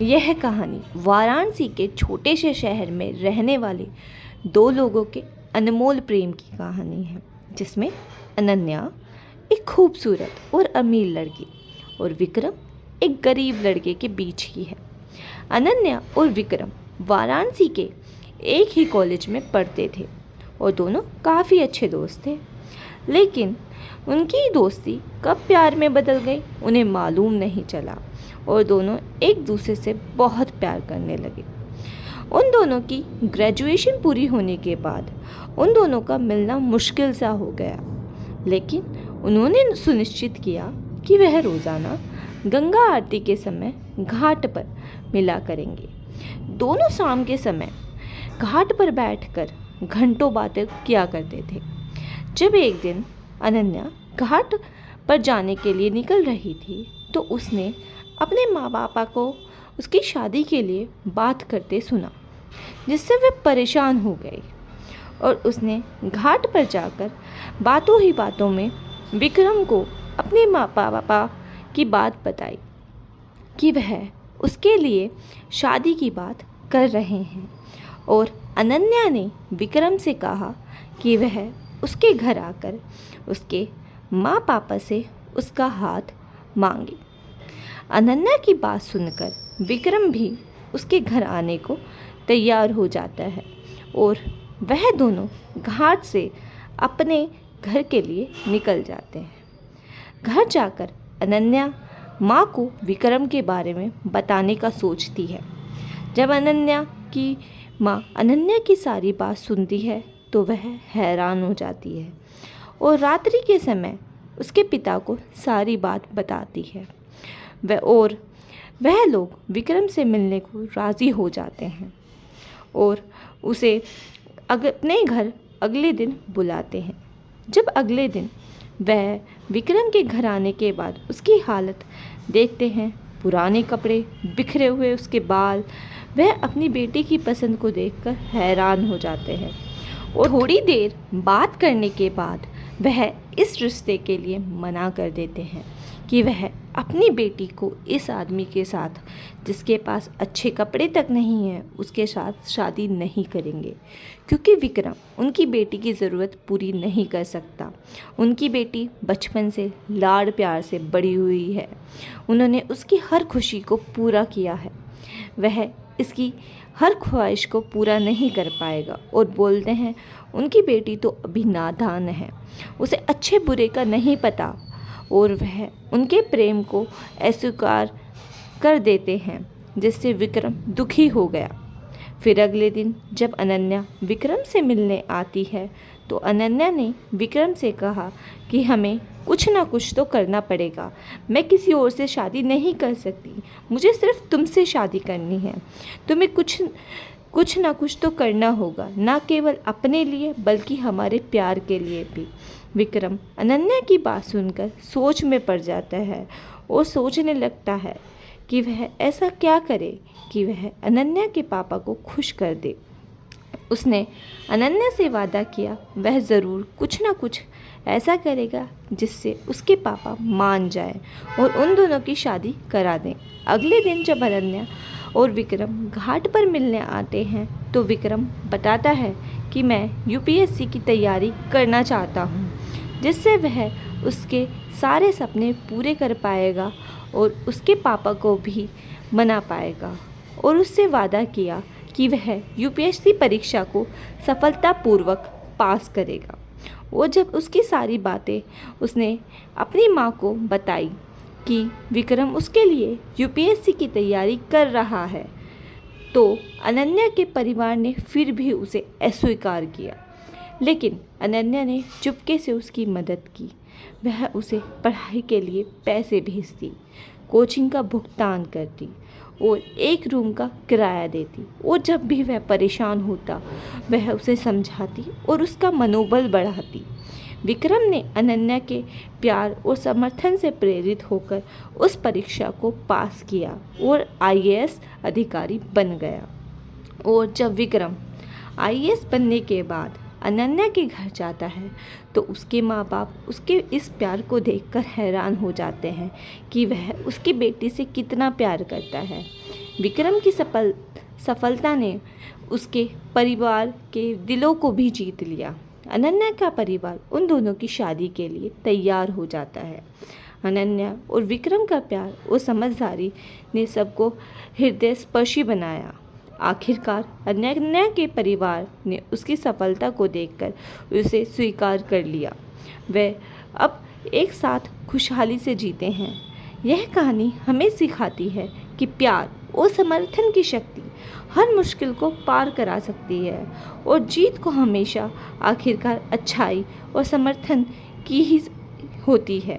यह कहानी वाराणसी के छोटे से शहर में रहने वाले दो लोगों के अनमोल प्रेम की कहानी है, जिसमें अनन्या एक खूबसूरत और अमीर लड़की और विक्रम एक गरीब लड़के के बीच की है। अनन्या और विक्रम वाराणसी के एक ही कॉलेज में पढ़ते थे और दोनों काफ़ी अच्छे दोस्त थे, लेकिन उनकी दोस्ती कब प्यार में बदल गई उन्हें मालूम नहीं चला और दोनों एक दूसरे से बहुत प्यार करने लगे। उन दोनों की ग्रेजुएशन पूरी होने के बाद उन दोनों का मिलना मुश्किल सा हो गया, लेकिन उन्होंने सुनिश्चित किया कि वह रोज़ाना गंगा आरती के समय घाट पर मिला करेंगे। दोनों शाम के समय घाट पर बैठकर घंटों बातें किया करते थे। जब एक दिन अनन्या घाट पर जाने के लिए निकल रही थी तो उसने अपने माँ बाप को उसकी शादी के लिए बात करते सुना, जिससे वे परेशान हो गई और उसने घाट पर जाकर बातों ही बातों में विक्रम को अपने माँ पापा की बात बताई कि वह उसके लिए शादी की बात कर रहे हैं। और अनन्या ने विक्रम से कहा कि वह उसके घर आकर उसके माँ पापा से उसका हाथ मांगे। अनन्या की बात सुनकर विक्रम भी उसके घर आने को तैयार हो जाता है और वह दोनों घाट से अपने घर के लिए निकल जाते हैं। घर जाकर अनन्या माँ को विक्रम के बारे में बताने का सोचती है। जब अनन्या की माँ अनन्या की सारी बात सुनती है तो वह हैरान हो जाती है और रात्रि के समय उसके पिता को सारी बात बताती है। वह लोग विक्रम से मिलने को राज़ी हो जाते हैं और उसे अपने घर अगले दिन बुलाते हैं। जब अगले दिन वह विक्रम के घर आने के बाद उसकी हालत देखते हैं, पुराने कपड़े, बिखरे हुए उसके बाल, वह अपनी बेटी की पसंद को देखकर हैरान हो जाते हैं और थोड़ी देर बात करने के बाद वह इस रिश्ते के लिए मना कर देते हैं कि वह अपनी बेटी को इस आदमी के साथ, जिसके पास अच्छे कपड़े तक नहीं हैं, उसके साथ शादी नहीं करेंगे, क्योंकि विक्रम उनकी बेटी की ज़रूरत पूरी नहीं कर सकता। उनकी बेटी बचपन से लाड़ प्यार से बड़ी हुई है, उन्होंने उसकी हर खुशी को पूरा किया है, वह इसकी हर ख्वाहिश को पूरा नहीं कर पाएगा और बोलते हैं उनकी बेटी तो अभी नादान है, उसे अच्छे बुरे का नहीं पता और वह उनके प्रेम को अस्वीकार कर देते हैं, जिससे विक्रम दुखी हो गया। फिर अगले दिन जब अनन्या विक्रम से मिलने आती है तो अनन्या ने विक्रम से कहा कि हमें कुछ ना कुछ तो करना पड़ेगा, मैं किसी और से शादी नहीं कर सकती, मुझे सिर्फ तुमसे शादी करनी है, तुम्हें कुछ ना कुछ तो करना होगा, ना केवल अपने लिए बल्कि हमारे प्यार के लिए भी। विक्रम अनन्या की बात सुनकर सोच में पड़ जाता है और सोचने लगता है कि वह ऐसा क्या करे कि वह अनन्या के पापा को खुश कर दे। उसने अनन्या से वादा किया वह ज़रूर कुछ ना कुछ ऐसा करेगा जिससे उसके पापा मान जाएं और उन दोनों की शादी करा दें। अगले दिन जब अनन्या और विक्रम घाट पर मिलने आते हैं तो विक्रम बताता है कि मैं यूपीएससी की तैयारी करना चाहता हूँ, जिससे वह उसके सारे सपने पूरे कर पाएगा और उसके पापा को भी मना पाएगा और उससे वादा किया कि वह यूपीएससी परीक्षा को सफलतापूर्वक पास करेगा। और जब उसकी सारी बातें उसने अपनी माँ को बताई कि विक्रम उसके लिए यूपीएससी की तैयारी कर रहा है तो अनन्या के परिवार ने फिर भी उसे अस्वीकार किया, लेकिन अनन्या ने चुपके से उसकी मदद की। वह उसे पढ़ाई के लिए पैसे भेजती, कोचिंग का भुगतान करती और एक रूम का किराया देती और जब भी वह परेशान होता वह उसे समझाती और उसका मनोबल बढ़ाती। विक्रम ने अनन्या के प्यार और समर्थन से प्रेरित होकर उस परीक्षा को पास किया और आईएएस अधिकारी बन गया। और जब विक्रम आईएएस बनने के बाद अनन्या के घर जाता है तो उसके माँ बाप उसके इस प्यार को देखकर हैरान हो जाते हैं कि वह उसकी बेटी से कितना प्यार करता है। विक्रम की सफलता ने उसके परिवार के दिलों को भी जीत लिया। अनन्या का परिवार उन दोनों की शादी के लिए तैयार हो जाता है। अनन्या और विक्रम का प्यार और समझदारी ने सबको हृदय स्पर्शी बनाया। आखिरकार अनन्या के परिवार ने उसकी सफलता को देखकर उसे स्वीकार कर लिया। वे अब एक साथ खुशहाली से जीते हैं। यह कहानी हमें सिखाती है कि प्यार और समर्थन की शक्ति हर मुश्किल को पार करा सकती है और जीत को हमेशा आखिरकार अच्छाई और समर्थन की ही होती है।